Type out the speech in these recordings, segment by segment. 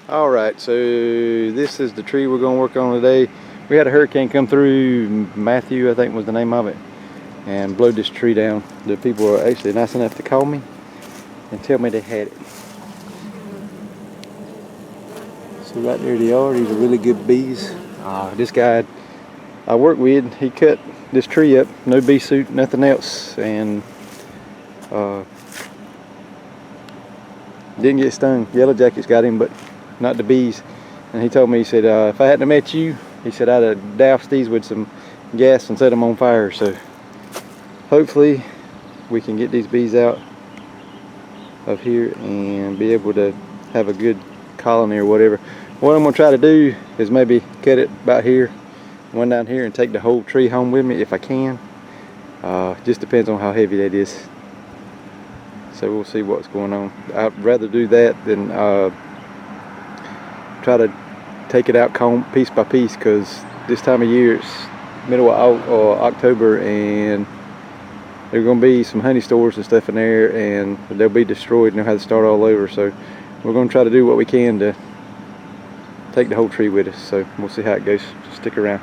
Alright, so this is the tree we're going to work on today. We had a hurricane come through, Matthew I think was the name of it, and blowed this tree down. The people were actually nice enough to call me and tell me they had it. So right there they are. These are really good bees. This guy I work with, he cut this tree up, no bee suit, nothing else, and didn't get stung. Yellow jackets got him, but not the bees. And he told me, he said, if I hadn't met you, he said, I'd have doused these with some gas and set them on fire. So hopefully we can get these bees out of here and be able to have a good colony or whatever. What I'm going to try to do is maybe cut it about here, one down here, and take the whole tree home with me if I can. Just depends on how heavy that is. So we'll see what's going on. I'd rather do that than try to take it out piece by piece, because this time of year it's middle of October and there are going to be some honey stores and stuff in there, and they'll be destroyed and they'll have to start all over. So we're going to try to do what we can to take the whole tree with us. So we'll see how it goes. Just stick around.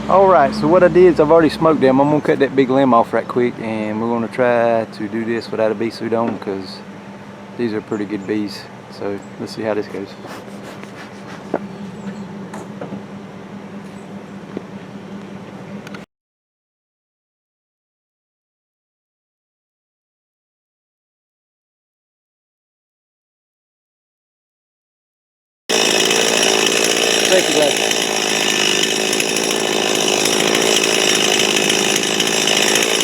Alright, so what I did is I've already smoked them. I'm going to cut that big limb off right quick, and we're going to try to do this without a bee suit on, because these are pretty good bees. So let's see how this goes. Thank you, guys.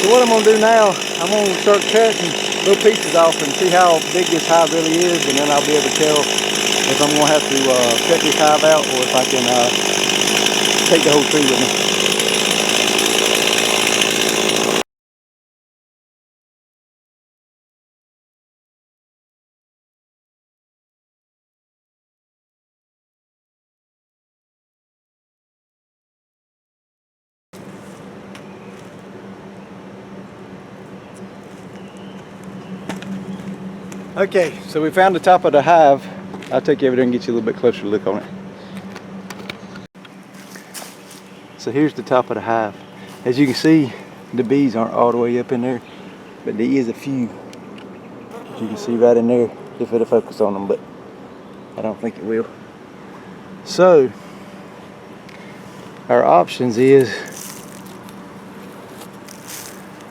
So what I'm going to do now, I'm going to start cutting little pieces off and see how big this hive really is, and then I'll be able to tell if I'm going to have to cut this hive out or if I can take the whole tree with me. Okay, so we found the top of the hive. I'll take you over there and get you a little bit closer to look on it. So here's the top of the hive. As you can see, the bees aren't all the way up in there, but there is a few. As you can see right in there, if it'll focus on them, but I don't think it will. So our options is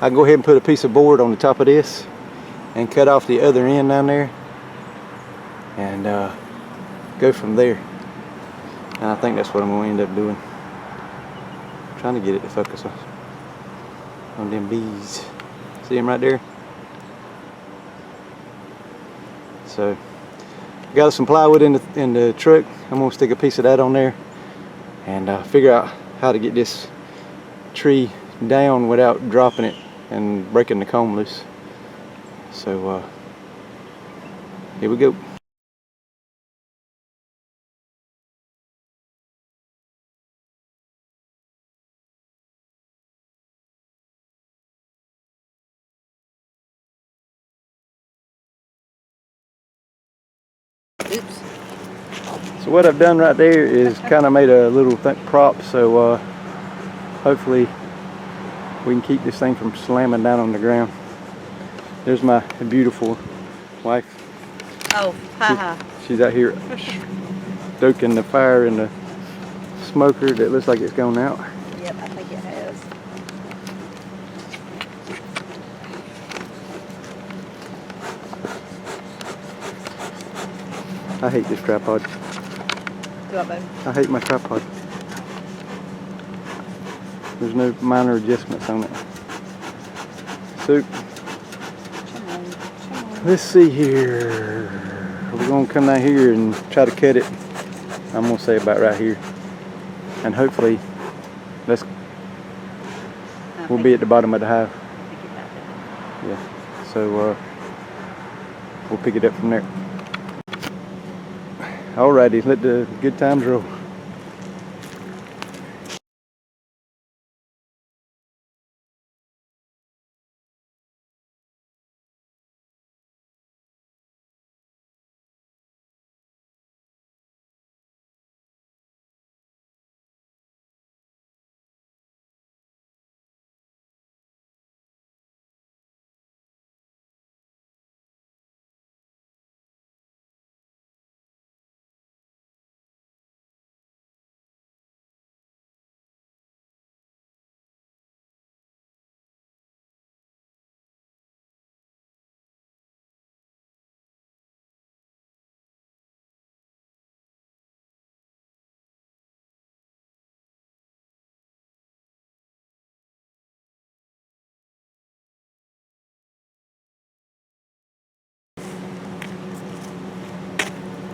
I can go ahead and put a piece of board on the top of this and cut off the other end down there and go from there. And I think that's what I'm going to end up doing. I'm trying to get it to focus on them bees. See them right there? So got some plywood in the truck. I'm going to stick a piece of that on there and figure out how to get this tree down without dropping it and breaking the comb loose. So here we go. Oops. So what I've done right there is kind of made a little prop, so hopefully we can keep this thing from slamming down on the ground. There's my beautiful wife. Oh, haha. She's out here stoking the fire in the smoker that looks like it's gone out. Yep, I think it has. I hate this tripod. Do what, babe? I hate my tripod. There's no minor adjustments on it. So let's see here. We're gonna come down here and try to cut it. I'm gonna say about right here, and hopefully we'll be at the bottom of the hive. Yeah. So we'll pick it up from there. Alrighty, let the good times roll.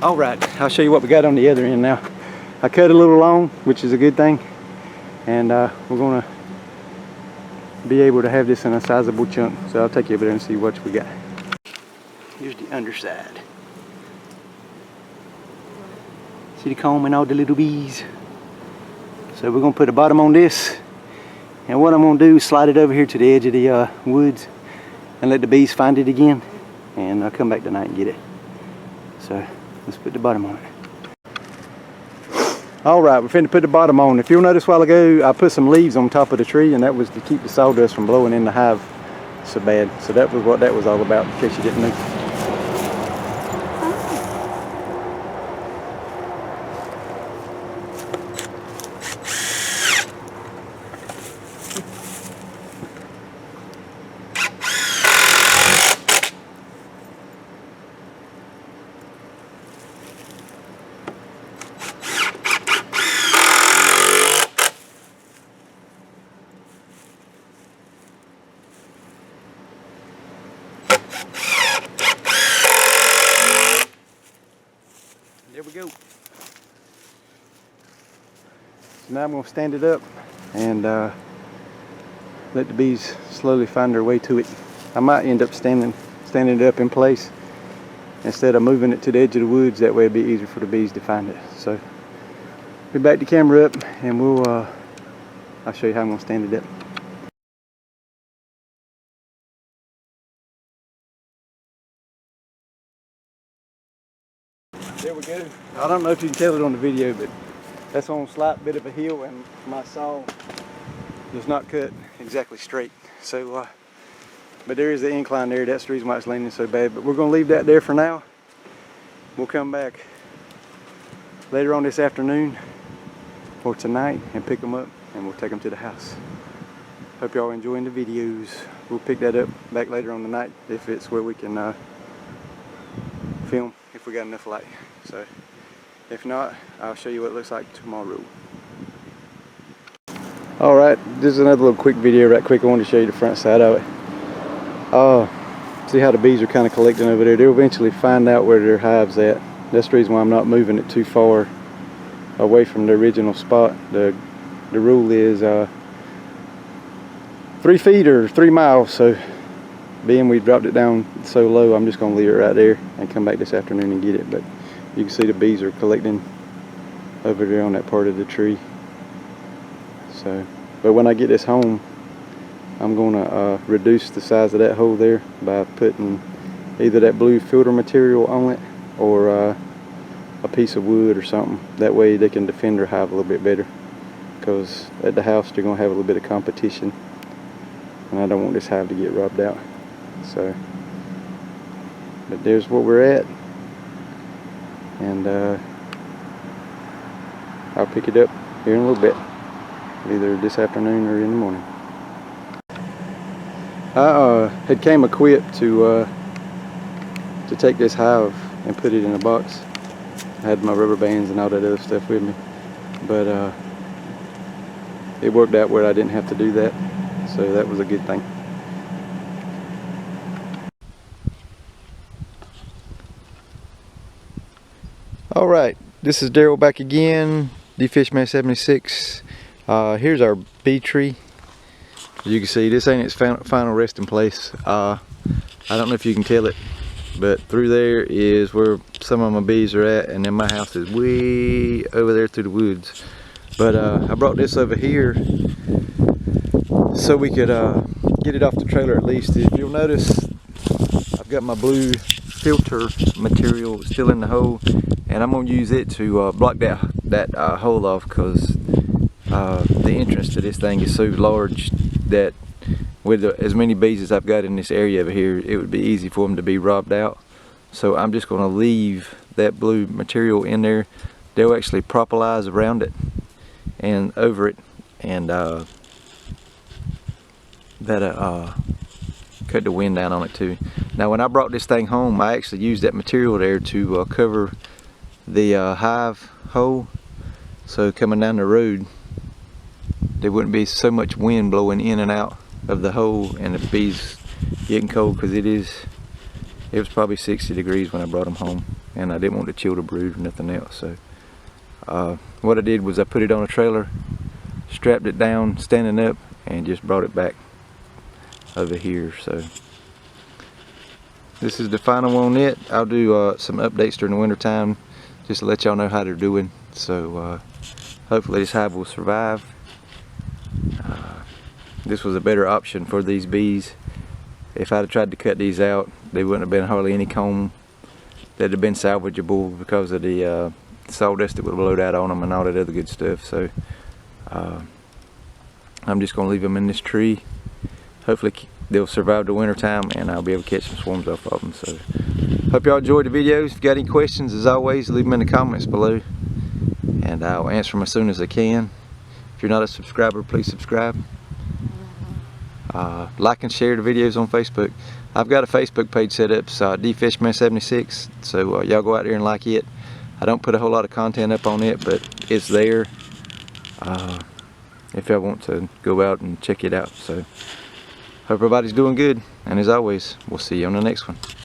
All right, I'll show you what we got on the other end now. I cut a little long, which is a good thing, and we're gonna be able to have this in a sizable chunk. So I'll take you over there and see what we got. Here's the underside. See the comb and all the little bees. So we're gonna put a bottom on this, and what I'm gonna do is slide it over here to the edge of the woods and let the bees find it again, and I'll come back tonight and get it. So let's put the bottom on it. Alright, we're finna put the bottom on. If you'll notice a while ago, I put some leaves on top of the tree, and that was to keep the sawdust from blowing in the hive so bad. So that was what that was all about, in case you didn't know. There we go. So now I'm going to stand it up and let the bees slowly find their way to it. I might end up standing it up in place instead of moving it to the edge of the woods. That way it'll be easier for the bees to find it. So we back the camera up, and I'll show you how I'm going to stand it up. There we go. I don't know if you can tell it on the video, but that's on a slight bit of a hill, and my saw does not cut exactly straight. So, but there is the incline there. That's the reason why it's leaning so bad. But we're going to leave that there for now. We'll come back later on this afternoon or tonight and pick them up, and we'll take them to the house. Hope y'all are enjoying the videos. We'll pick that up back later on the night if it's where we can film, if we got enough light. So if not, I'll show you what it looks like tomorrow. Alright, this is another little quick video right quick. I wanted to show you the front side of it. See how the bees are kind of collecting over there. They'll eventually find out where their hive's at. That's the reason why I'm not moving it too far away from the original spot. The rule is 3 feet or 3 miles. So being we dropped it down so low, I'm just going to leave it right there and come back this afternoon and get it. But you can see the bees are collecting over there on that part of the tree. So, but when I get this home, I'm going to reduce the size of that hole there by putting either that blue filter material on it or a piece of wood or something. That way they can defend their hive a little bit better, because at the house they're going to have a little bit of competition, and I don't want this hive to get robbed out. So, but there's where we're at, and I'll pick it up here in a little bit, either this afternoon or in the morning. I had came equipped to take this hive and put it in a box. I had my rubber bands and all that other stuff with me, but it worked out where I didn't have to do that, so that was a good thing. Alright, this is Daryl back again, Fishman 76. Here's our bee tree. As you can see, this ain't its final resting place. I don't know if you can tell it, but through there is where some of my bees are at, and then my house is way over there through the woods. But I brought this over here so we could get it off the trailer at least. If you'll notice, I've got my blue filter material still in the hole, and I'm going to use it to block that hole off, because the entrance to this thing is so large that with as many bees as I've got in this area over here, it would be easy for them to be robbed out. So I'm just going to leave that blue material in there. They'll actually propolize around it and over it, and that'll cut the wind down on it too. Now when I brought this thing home, I actually used that material there to cover the hive hole, so coming down the road there wouldn't be so much wind blowing in and out of the hole and the bees getting cold, because it is It was probably 60 degrees when I brought them home, and I didn't want to chill the brood or nothing else. So what I did was I put it on a trailer, strapped it down standing up, and just brought it back over here. So this is the final on it. I'll do some updates during the winter time just to let y'all know how they're doing. So hopefully this hive will survive. This was a better option for these bees. If I'd have tried to cut these out, they wouldn't have been hardly any comb that'd have been salvageable because of the sawdust that would have blowed out on them and all that other good stuff. So I'm just gonna leave them in this tree. Hopefully they'll survive the winter time, and I'll be able to catch some swarms off of them. So hope y'all enjoyed the videos. If you got any questions, as always, leave them in the comments below, and I'll answer them as soon as I can. If you're not a subscriber, please subscribe. Like and share the videos on Facebook. I've got a Facebook page set up, so DFishman76, so y'all go out there and like it. I don't put a whole lot of content up on it, but it's there if y'all want to go out and check it out. So hope everybody's doing good, and as always, we'll see you on the next one.